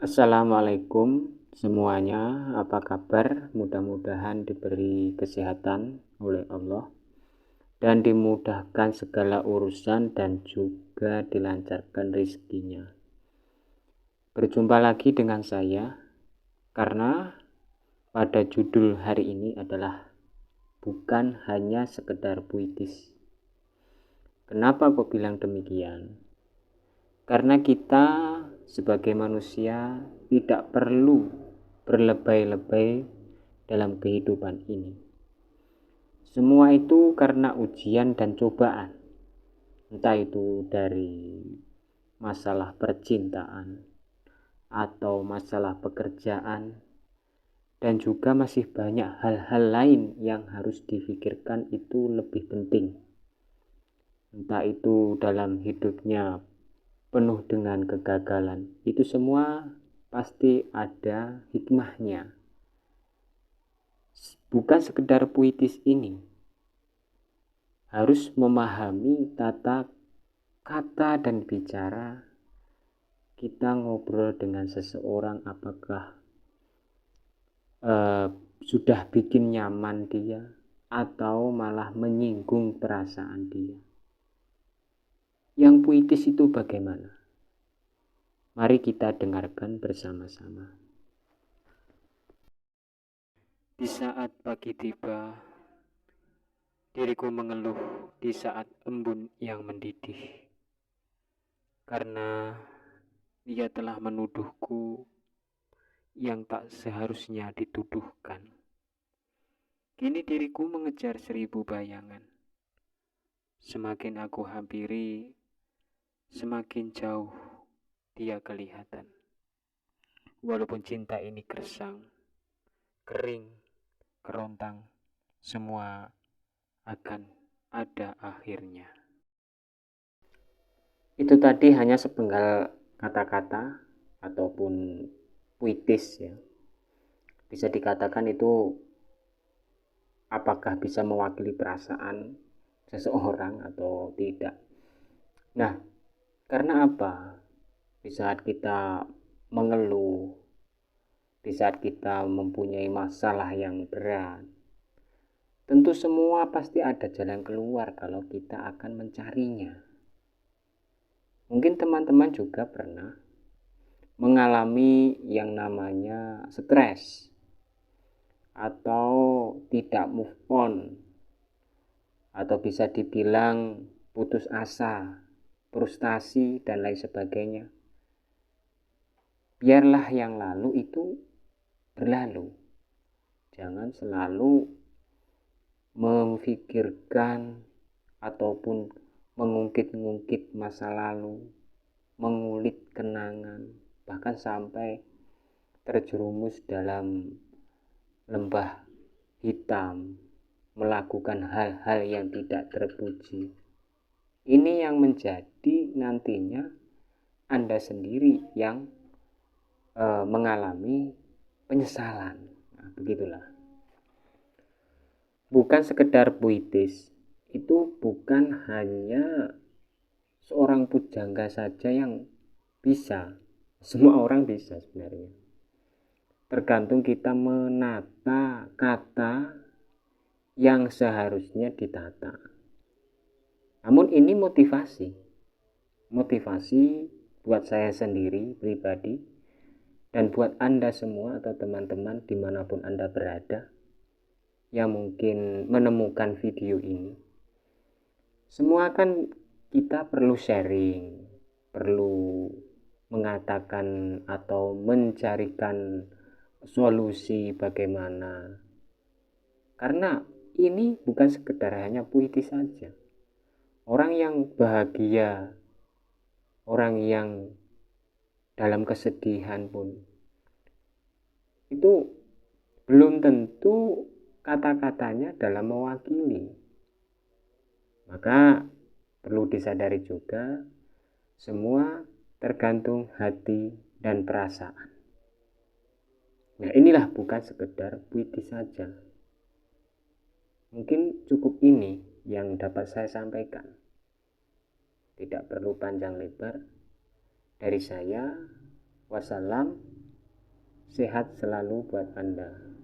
Assalamualaikum semuanya, apa kabar? Mudah-mudahan diberi kesehatan oleh Allah dan dimudahkan segala urusan dan juga dilancarkan rezekinya. Berjumpa lagi dengan saya karena pada judul hari ini adalah bukan hanya sekedar puitis. Kenapa kok bilang demikian? Karena kita sebagai manusia tidak perlu berlebay-lebay dalam kehidupan ini. Semua itu karena ujian dan cobaan. Entah itu dari masalah percintaan atau masalah pekerjaan, dan juga masih banyak hal-hal lain yang harus difikirkan itu lebih penting. Entah itu dalam hidupnya penuh dengan kegagalan, itu semua pasti ada hikmahnya. Bukan sekedar puitis ini, harus memahami tata kata dan bicara kita ngobrol dengan seseorang, apakah sudah bikin nyaman dia atau malah menyinggung perasaan dia. Yang puitis itu bagaimana? Mari kita dengarkan bersama-sama. Di saat pagi tiba, diriku mengeluh di saat embun yang mendidih. Karena dia telah menuduhku yang tak seharusnya dituduhkan. Kini diriku mengejar 1000 bayangan. Semakin aku hampiri, semakin jauh dia kelihatan. Walaupun cinta ini gersang, kering, kerontang, semua akan ada akhirnya. Itu tadi hanya sepenggal kata-kata ataupun puitis ya. Bisa dikatakan itu apakah bisa mewakili perasaan seseorang atau tidak. Nah, karena apa? Di saat kita mengeluh, di saat kita mempunyai masalah yang berat, tentu semua pasti ada jalan keluar kalau kita akan mencarinya. Mungkin teman-teman juga pernah mengalami yang namanya stres atau tidak move on, atau bisa dibilang putus asa, frustasi, dan lain sebagainya. Biarlah yang lalu itu berlalu. Jangan selalu memikirkan ataupun mengungkit-ungkit masa lalu, mengulik kenangan, bahkan sampai terjerumus dalam lembah hitam, melakukan hal-hal yang tidak terpuji. Ini yang menjadi nantinya Anda sendiri yang mengalami penyesalan. Nah, begitulah. Bukan sekedar puitis, itu bukan hanya seorang pujangga saja yang bisa. Semua orang bisa sebenarnya. Tergantung kita menata kata yang seharusnya ditata. Namun ini motivasi buat saya sendiri pribadi, dan buat Anda semua atau teman-teman dimanapun Anda berada yang mungkin menemukan video ini. Semua kan kita perlu sharing, perlu mengatakan atau mencarikan solusi bagaimana. Karena ini bukan sekedar hanya puitis saja. Orang yang bahagia, orang yang dalam kesedihan pun, itu belum tentu kata-katanya dalam mewakili. Maka perlu disadari juga, semua tergantung hati dan perasaan. Nah, inilah bukan sekedar puitis saja. Mungkin cukup ini yang dapat saya sampaikan. Tidak perlu panjang lebar. Dari saya, wassalam. sehat selalu buat Anda.